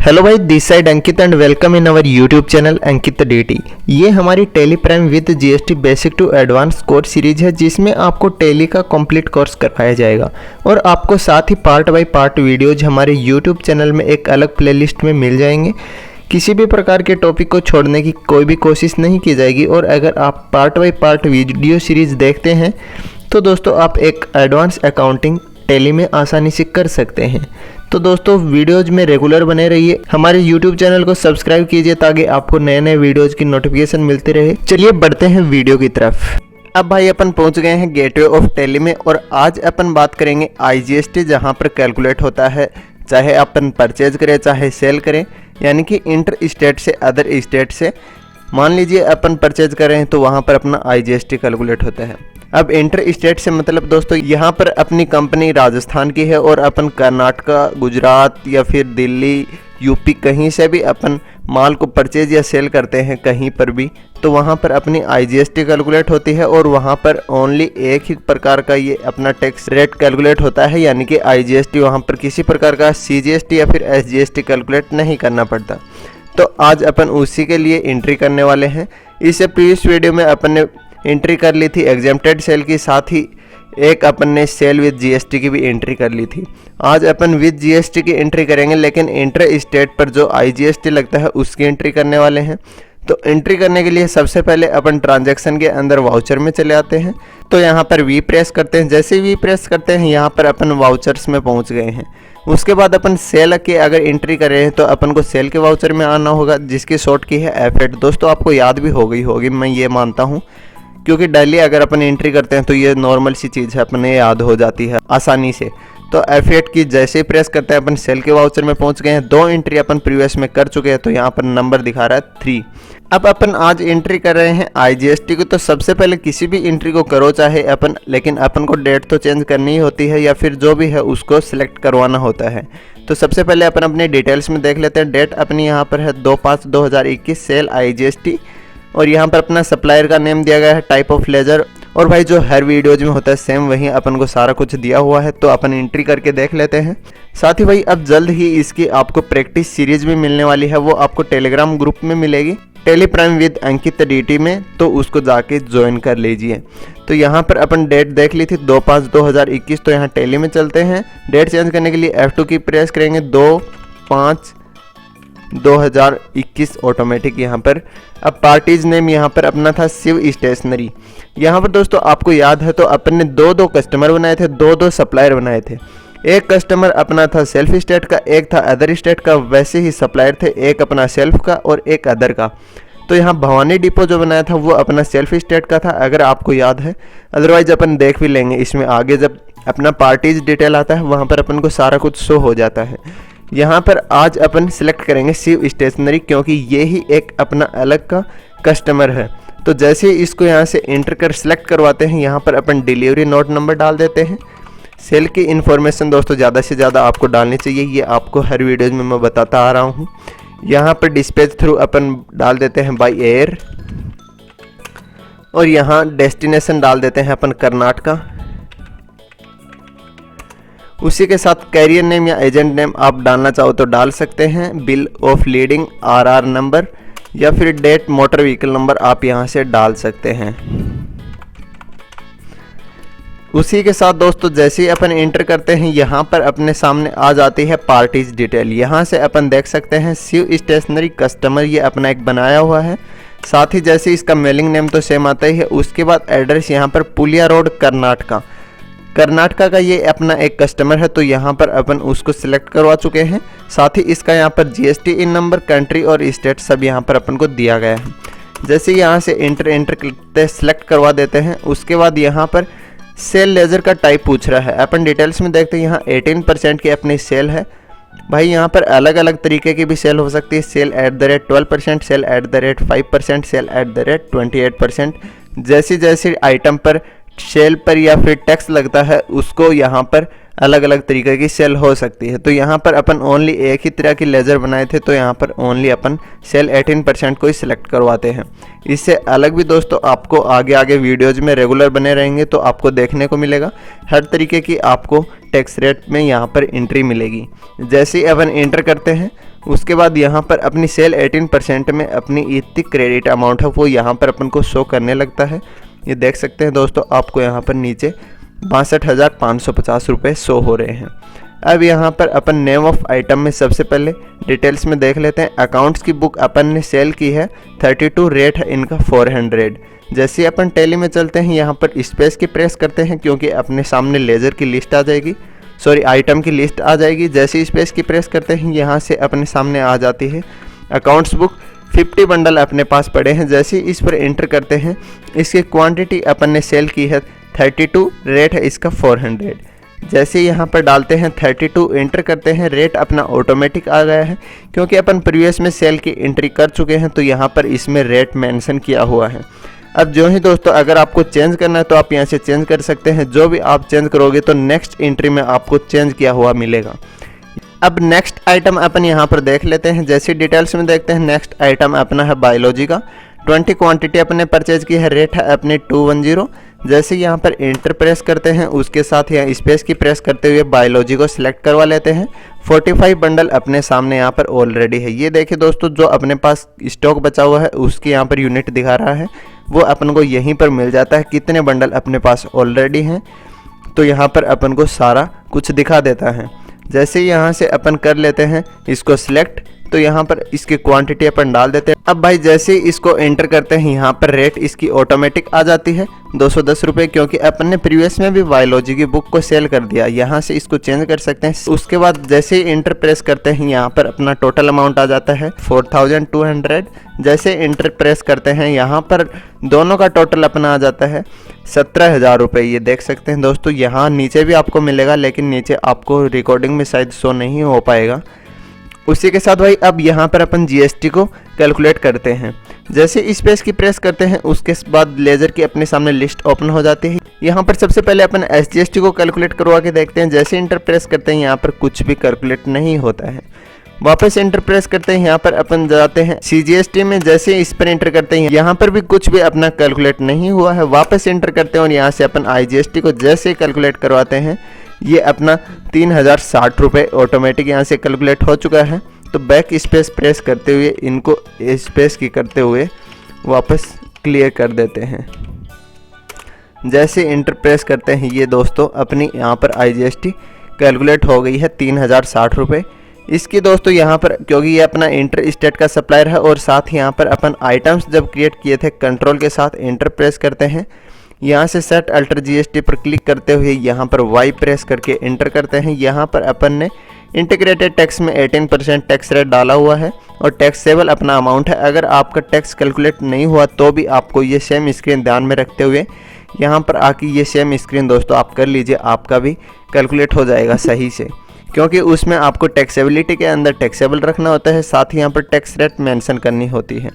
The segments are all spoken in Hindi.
हेलो भाई, this side Ankit and welcome in our YouTube channel Ankit DT. ये हमारी Tally Prime with GST basic to advance course series है, जिसमें आपको टेली का कंप्लीट कोर्स करवाया जाएगा और आपको साथ ही पार्ट बाय पार्ट वीडियोज हमारे यूट्यूब चैनल में एक अलग प्लेलिस्ट में मिल जाएंगे। किसी भी प्रकार के टॉपिक को छोड़ने की कोई भी कोशिश नहीं की जाएगी और अगर आप part by part video series देखते हैं तो दोस्तों आप एक एडवांस अकाउंटिंग टेली में आसानी से कर सकते हैं। तो दोस्तों वीडियोज में रेगुलर बने रहिए, हमारे यूट्यूब चैनल को सब्सक्राइब कीजिए ताकि आपको नए नए वीडियोज की नोटिफिकेशन मिलती रहे। चलिए बढ़ते हैं वीडियो की तरफ। अब भाई अपन पहुंच गए हैं गेटवे ऑफ टेली में और आज अपन बात करेंगे आईजीएसटी, जहां पर कैलकुलेट होता है चाहे अपन परचेज करें चाहे सेल करें, यानी कि इंटर स्टेट से अदर स्टेट से। मान लीजिए अपन परचेज कर रहे हैं तो वहाँ पर अपना आईजीएसटी कैलकुलेट होता है। अब इंटर स्टेट से मतलब दोस्तों यहाँ पर अपनी कंपनी राजस्थान की है और अपन कर्नाटका, गुजरात या फिर दिल्ली, यूपी कहीं से भी अपन माल को परचेज या सेल करते हैं कहीं पर भी, तो वहाँ पर अपनी आईजीएसटी कैलकुलेट होती है और वहाँ पर ओनली एक ही प्रकार का ये अपना टैक्स रेट कैलकुलेट होता है, यानी कि आईजीएसटी। वहाँ पर किसी प्रकार का सीजीएसटी या फिर एसजीएसटी कैलकुलेट नहीं करना पड़ता। तो आज अपन उसी के लिए एंट्री करने वाले हैं। इससे प्रीवियस वीडियो में अपन ने एंट्री कर ली थी एग्जेम्प्टेड सेल की, साथ ही एक अपन ने सेल विद जीएसटी की भी एंट्री कर ली थी। आज अपन विद जीएसटी की एंट्री करेंगे, लेकिन इंटर स्टेट पर जो आईजीएसटी लगता है उसकी एंट्री करने वाले हैं। तो एंट्री करने के लिए सबसे पहले अपन ट्रांजैक्शन के अंदर वाउचर में चले आते हैं। तो यहाँ पर वी प्रेस करते हैं। जैसे वी प्रेस करते हैं यहाँ पर अपन वाउचर्स में पहुँच गए हैं। उसके बाद अपन सेल के अगर एंट्री कर रहे हैं तो अपन को सेल के वाउचर में आना होगा, जिसकी शॉर्ट की है F8। दोस्तों आपको याद भी हो गई होगी, मैं ये मानता हूँ, क्योंकि डेली अगर अपन एंट्री करते हैं तो ये नॉर्मल सी चीज़ है, अपने याद हो जाती है आसानी से। तो F8 की जैसे ही प्रेस करते हैं अपन सेल के वाउचर में पहुंच गए हैं। 2 एंट्री अपन प्रीवियस में कर चुके हैं, तो यहाँ पर नंबर दिखा रहा है 3। अब अपन आज एंट्री कर रहे हैं आईजीएसटी को। तो सबसे पहले किसी भी एंट्री को करो चाहे अपन, लेकिन अपन को डेट तो चेंज करनी ही होती है या फिर जो भी है उसको सिलेक्ट करवाना होता है। तो सबसे पहले अपन अपने डिटेल्स में देख लेते हैं। डेट अपनी यहाँ पर है 2/5/2021 सेल आईजीएसटी, और यहाँ पर अपना सप्लायर का नेम दिया गया है, टाइप ऑफ लेजर, और भाई जो हर वीडियोज में होता है सेम वही अपन को सारा कुछ दिया हुआ है। तो अपन एंट्री करके देख लेते हैं। साथ ही भाई अब जल्द ही इसकी आपको प्रैक्टिस सीरीज भी मिलने वाली है, वो आपको टेलीग्राम ग्रुप में मिलेगी Tally Prime with Ankit DT में, तो उसको जाके ज्वाइन कर लीजिए। तो यहाँ पर अपन डेट देख ली थी 2/5/2021। तो यहाँ टेली में चलते हैं। डेट चेंज करने के लिए F2 की प्रेस करेंगे। 2/5/2021 ऑटोमेटिक यहाँ पर। अब पार्टीज नेम यहाँ पर अपना था शिव स्टेशनरी। यहाँ पर दोस्तों आपको याद है तो अपन ने 2 कस्टमर बनाए थे, 2 सप्लायर बनाए थे। एक कस्टमर अपना था सेल्फ स्टेट का, एक था अदर स्टेट का। वैसे ही सप्लायर थे, एक अपना सेल्फ का और एक अदर का। तो यहाँ भवानी डिपो जो बनाया था वो अपना सेल्फ स्टेट का था, अगर आपको याद है। अदरवाइज अपन देख भी लेंगे इसमें आगे, जब अपना पार्टीज डिटेल आता है वहाँ पर अपन को सारा कुछ शो हो जाता है। यहाँ पर आज अपन सिलेक्ट करेंगे शिव स्टेशनरी, क्योंकि ये ही एक अपना अलग का कस्टमर है। तो जैसे ही इसको यहाँ से एंटर कर सिलेक्ट करवाते हैं, यहाँ पर अपन डिलीवरी नोट नंबर डाल देते हैं। सेल की इन्फॉर्मेशन दोस्तों ज़्यादा से ज़्यादा आपको डालनी चाहिए, ये आपको हर वीडियोज में मैं बताता आ रहा हूँ। यहाँ पर डिस्पैच थ्रू अपन डाल देते हैं बाय एयर, और यहाँ डेस्टिनेशन डाल देते हैं अपन कर्नाटका। उसी के साथ कैरियर नेम या एजेंट नेम आप डालना चाहो तो डाल सकते हैं। Bill of leading, RR number या फिर डेट मोटर व्हीकल नंबर आप यहां से डाल सकते हैं। उसी के साथ दोस्तों जैसे ही अपन एंटर करते हैं यहां पर अपने सामने आ जाती है पार्टीज डिटेल। यहां से अपन देख सकते हैं शिव स्टेशनरी कस्टमर, ये अपना एक बनाया हुआ है। साथ ही जैसे इसका मेलिंग नेम तो सेम आता ही है। उसके बाद एड्रेस यहाँ पर पुलिया रोड कर्नाटका का ये अपना एक कस्टमर है, तो यहाँ पर अपन उसको सिलेक्ट करवा चुके हैं। साथ ही इसका यहाँ पर जीएसटी इन नंबर, कंट्री और स्टेट सब यहाँ पर अपन को दिया गया है। जैसे यहाँ से एंटर करते सिलेक्ट करवा देते हैं। उसके बाद यहाँ पर सेल लेजर का टाइप पूछ रहा है। अपन डिटेल्स में देखते हैं, यहाँ 18% की अपनी सेल है। भाई यहाँ पर अलग अलग तरीके की भी सेल हो सकती है। Sale @12%, sale @5%, sale @28%। जैसे जैसे आइटम पर सेल पर या फिर टैक्स लगता है उसको यहाँ पर अलग अलग तरीके की सेल हो सकती है। तो यहाँ पर अपन ओनली एक ही तरह की लेजर बनाए थे, तो यहाँ पर ओनली अपन सेल 18% को ही सिलेक्ट करवाते हैं। इससे अलग भी दोस्तों आपको आगे आगे वीडियोज में रेगुलर बने रहेंगे तो आपको देखने को मिलेगा हर तरीके की आपको टैक्स रेट में यहाँ पर एंट्री मिलेगी। जैसे ही अपन एंटर करते हैं उसके बाद यहाँ पर अपनी सेल 18% में अपनी इतनी क्रेडिट अमाउंट है वो यहाँ पर अपन को शो करने लगता है। ये देख सकते हैं दोस्तों, आपको यहाँ पर नीचे 62,550 रुपये शो हो रहे हैं। अब यहाँ पर अपन नेम ऑफ आइटम में सबसे पहले डिटेल्स में देख लेते हैं। अकाउंट्स की बुक अपन ने सेल की है 32, रेट है इनका 400। जैसे ही अपन टैली में चलते हैं यहाँ पर स्पेस की प्रेस करते हैं क्योंकि अपने सामने लेज़र की लिस्ट आ जाएगी, आइटम की लिस्ट आ जाएगी। जैसे ही स्पेस की प्रेस करते हैं यहाँ से अपने सामने आ जाती है अकाउंट्स बुक। 50 बंडल अपने पास पड़े हैं। जैसे ही इस पर एंटर करते हैं, इसकी क्वांटिटी अपन ने सेल की है 32, रेट है इसका 400। जैसे यहाँ पर डालते हैं 32, एंटर करते हैं, रेट अपना ऑटोमेटिक आ गया है क्योंकि अपन प्रीवियस में सेल की एंट्री कर चुके हैं, तो यहाँ पर इसमें रेट मेंशन किया हुआ है। अब जो ही दोस्तों अगर आपको चेंज करना है तो आप यहाँ से चेंज कर सकते हैं। जो भी आप चेंज करोगे तो नेक्स्ट एंट्री में आपको चेंज किया हुआ मिलेगा। अब नेक्स्ट आइटम अपन यहाँ पर देख लेते हैं। जैसे डिटेल्स में देखते हैं, नेक्स्ट आइटम अपना है बायोलॉजी का। 20 क्वांटिटी अपने परचेज की है, रेट है अपने 210। जैसे यहाँ पर एंटर प्रेस करते हैं, उसके साथ यहाँ स्पेस की प्रेस करते हुए बायोलॉजी को सिलेक्ट करवा लेते हैं। 45 बंडल अपने सामने यहाँ पर ऑलरेडी है। ये देखिए दोस्तों, जो अपने पास स्टॉक बचा हुआ है उसकी यहाँ पर यूनिट दिखा रहा है, वो अपन को यहीं पर मिल जाता है कितने बंडल अपने पास ऑलरेडी हैं। तो यहाँ पर अपन को सारा कुछ दिखा देता है। जैसे यहाँ से अपन कर लेते हैं इसको सिलेक्ट, तो यहाँ पर इसकी क्वांटिटी अपन डाल देते हैं। अब भाई जैसे ही इसको एंटर करते हैं यहाँ पर रेट इसकी ऑटोमेटिक आ जाती है 210 रुपये, क्योंकि अपन ने प्रीवियस में भी बायोलॉजी की बुक को सेल कर दिया। यहाँ से इसको चेंज कर सकते हैं। उसके बाद जैसे ही एंटर प्रेस करते हैं यहाँ पर अपना टोटल अमाउंट आ जाता है 4200। जैसे एंटर प्रेस करते हैं यहाँ पर दोनों का टोटल अपना आ जाता है 17,000 रुपये। ये देख सकते हैं दोस्तों, यहाँ नीचे भी आपको मिलेगा, लेकिन नीचे आपको रिकॉर्डिंग में शायद शो नहीं हो पाएगा। उसी के साथ भाई अब यहाँ पर अपन जीएसटी को कैलकुलेट करते हैं। जैसे स्पेस की प्रेस करते हैं उसके बाद लेज़र की अपने सामने लिस्ट ओपन हो जाती है। यहाँ पर सबसे पहले अपन एसजीएसटी को कैलकुलेट करवा के देखते हैं। जैसे इंटर प्रेस करते हैं यहाँ पर कुछ भी कैलकुलेट नहीं होता है। वापस इंटर प्रेस करते हैं, यहाँ पर अपन जाते हैं सीजीएसटी में। जैसे इस पर इंटर करते हैं यहाँ पर भी कुछ भी अपना कैलकुलेट नहीं हुआ है। वापस इंटर करते हैं और यहाँ से अपन आईजीएसटी को जैसे कैलकुलेट करवाते हैं, ये अपना 3060 रुपये ऑटोमेटिक यहाँ से कैलकुलेट हो चुका है। तो बैक स्पेस प्रेस करते हुए इनको स्पेस की करते हुए वापस क्लियर कर देते हैं। जैसे इंटर प्रेस करते हैं ये दोस्तों अपनी यहाँ पर आईजीएसटी कैलकुलेट हो गई है 3060 रुपये। इसकी दोस्तों यहाँ पर क्योंकि ये अपना इंटर स्टेट का सप्लायर है और साथ ही यहाँ पर अपन आइटम्स जब क्रिएट किए थे कंट्रोल के साथ इंटर प्रेस करते हैं। यहाँ से सेट अल्टर जीएसटी पर क्लिक करते हुए यहाँ पर वाई प्रेस करके इंटर करते हैं। यहाँ पर अपन ने इंटीग्रेटेड टैक्स में 18% टैक्स रेट डाला हुआ है और टैक्सेबल अपना अमाउंट है। अगर आपका टैक्स कैलकुलेट नहीं हुआ तो भी आपको ये सेम स्क्रीन ध्यान में रखते हुए यहाँ पर आके ये सेम स्क्रीन दोस्तों आप कर लीजिए, आपका भी कैलकुलेट हो जाएगा सही से, क्योंकि उसमें आपको टैक्सेबिलिटी के अंदर टैक्सेबल रखना होता है, साथ ही यहाँ पर टैक्स रेट मेंशन करनी होती है।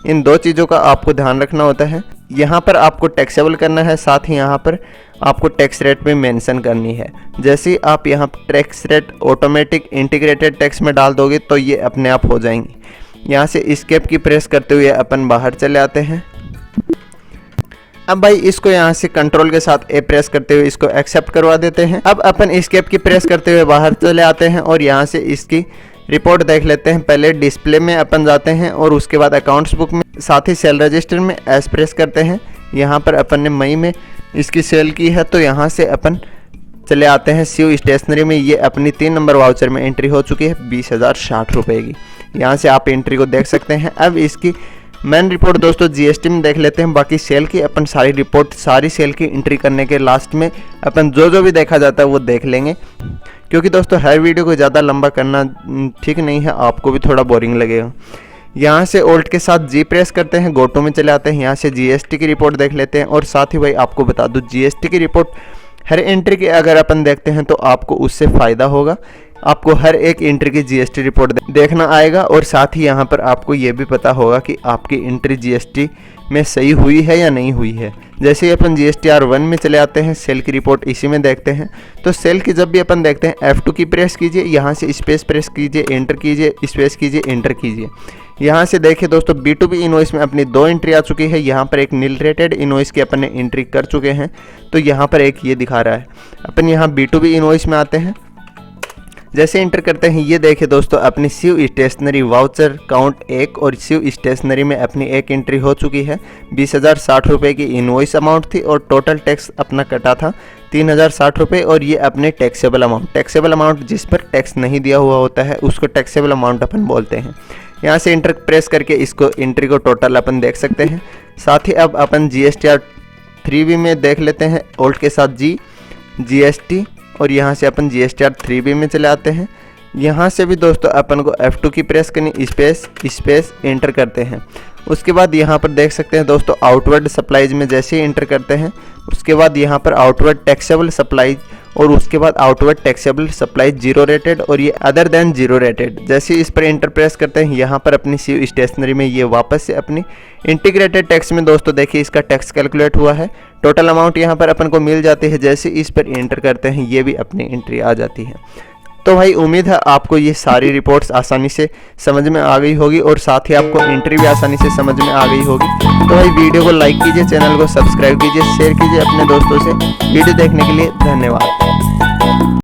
इन दो चीज़ों का आपको ध्यान रखना होता है। यहाँ पर आपको टैक्सेबल करना है, साथ ही यहाँ पर आपको टैक्स रेट भी मेंशन करनी है। जैसे ही आप यहाँ tax rate automatic integrated tax में डाल दोगे तो ये अपने आप हो जाएंगी। यहाँ से एस्केप की प्रेस करते हुए अपन बाहर चले आते हैं। अब भाई इसको यहाँ से कंट्रोल के साथ ए प्रेस करते हुए इसको एक्सेप्ट करवा देते हैं। अब अपन एस्केप की प्रेस करते हुए बाहर चले आते हैं और यहाँ से इसकी रिपोर्ट देख लेते हैं। पहले डिस्प्ले में अपन जाते हैं और उसके बाद अकाउंट्स बुक में, साथ ही सेल रजिस्टर में एस प्रेस करते हैं। यहाँ पर अपन ने मई में इसकी सेल की है, तो यहाँ से अपन चले आते हैं शिव स्टेशनरी में। ये अपनी 3 नंबर वाउचर में एंट्री हो चुकी है 20,060 रुपये की। यहाँ से आप एंट्री को देख सकते हैं। अब इसकी मेन रिपोर्ट दोस्तों जीएसटी में देख लेते हैं। बाकी सेल की अपन सारी रिपोर्ट, सारी सेल की एंट्री करने के लास्ट में अपन जो भी देखा जाता है वो देख लेंगे, क्योंकि दोस्तों हर वीडियो को ज़्यादा लंबा करना ठीक नहीं है, आपको भी थोड़ा बोरिंग लगेगा। यहाँ से ओल्ट के साथ जी प्रेस करते हैं, गोटो में चले आते हैं। यहाँ से जीएसटी की रिपोर्ट देख लेते हैं। और साथ ही भाई आपको बता दूँ, जीएसटी की रिपोर्ट हर एंट्री की अगर अपन देखते हैं तो आपको उससे फ़ायदा होगा। आपको हर एक एंट्री की जीएसटी रिपोर्ट देखना आएगा और साथ ही यहाँ पर आपको ये भी पता होगा कि आपकी एंट्री जीएसटी में सही हुई है या नहीं हुई है। जैसे ही अपन GSTR 1 में चले आते हैं, सेल की रिपोर्ट इसी में देखते हैं। तो सेल की जब भी अपन देखते हैं F2 की प्रेस कीजिए, यहाँ से स्पेस प्रेस कीजिए, एंटर कीजिए, स्पेस कीजिए, एंटर कीजिए। यहाँ से देखिए दोस्तों B2B इनवॉइस में अपनी 2 एंट्री आ चुकी है। यहाँ पर एक नील रेटेड इनवॉइस की अपन ने एंट्री कर चुके हैं, तो यहाँ पर एक ये दिखा रहा है। अपन यहाँ B2B इनवॉइस में आते हैं। जैसे इंटर करते हैं ये देखिए दोस्तों अपनी शिव स्टेशनरी वाउचर काउंट 1 और शिव स्टेशनरी में अपनी एक एंट्री हो चुकी है। 20,060 रुपये की इनवॉइस अमाउंट थी और टोटल टैक्स अपना कटा था 3,060 रुपये। और ये अपने टैक्सेबल अमाउंट जिस पर टैक्स नहीं दिया हुआ होता है उसको टैक्सेबल अमाउंट अपन बोलते हैं। यहाँ से इंटर प्रेस करके इसको एंट्री को टोटल अपन देख सकते हैं। साथ ही अब अपन GSTR 3B में देख लेते हैं, ओल्ड के साथ GST, और यहाँ से अपन GSTR 3B में चले आते हैं। यहाँ से भी दोस्तों अपन को F2 की प्रेस करनी, स्पेस एंटर करते हैं। उसके बाद यहाँ पर देख सकते हैं दोस्तों आउटवर्ड सप्लाईज में जैसे ही एंटर करते हैं उसके बाद यहाँ पर आउटवर्ड टैक्सेबल सप्लाईज और उसके बाद आउटवर्ड टैक्सेबल सप्लाई 0 रेटेड और ये अदर देन 0 रेटेड। जैसे इस पर इंटर प्रेस करते हैं यहाँ पर अपनी शिव स्टेशनरी में ये वापस से अपनी इंटीग्रेटेड टैक्स में दोस्तों देखिए इसका टैक्स कैलकुलेट हुआ है। टोटल अमाउंट यहाँ पर अपन को मिल जाती है। जैसे इस पर इंटर करते हैं ये भी अपनी एंट्री आ जाती है। तो भाई उम्मीद है आपको ये सारी रिपोर्ट्स आसानी से समझ में आ गई होगी और साथ ही आपको एंट्री भी आसानी से समझ में आ गई होगी। तो भाई वीडियो को लाइक कीजिए, चैनल को सब्सक्राइब कीजिए, शेयर कीजिए अपने दोस्तों से। वीडियो देखने के लिए धन्यवाद।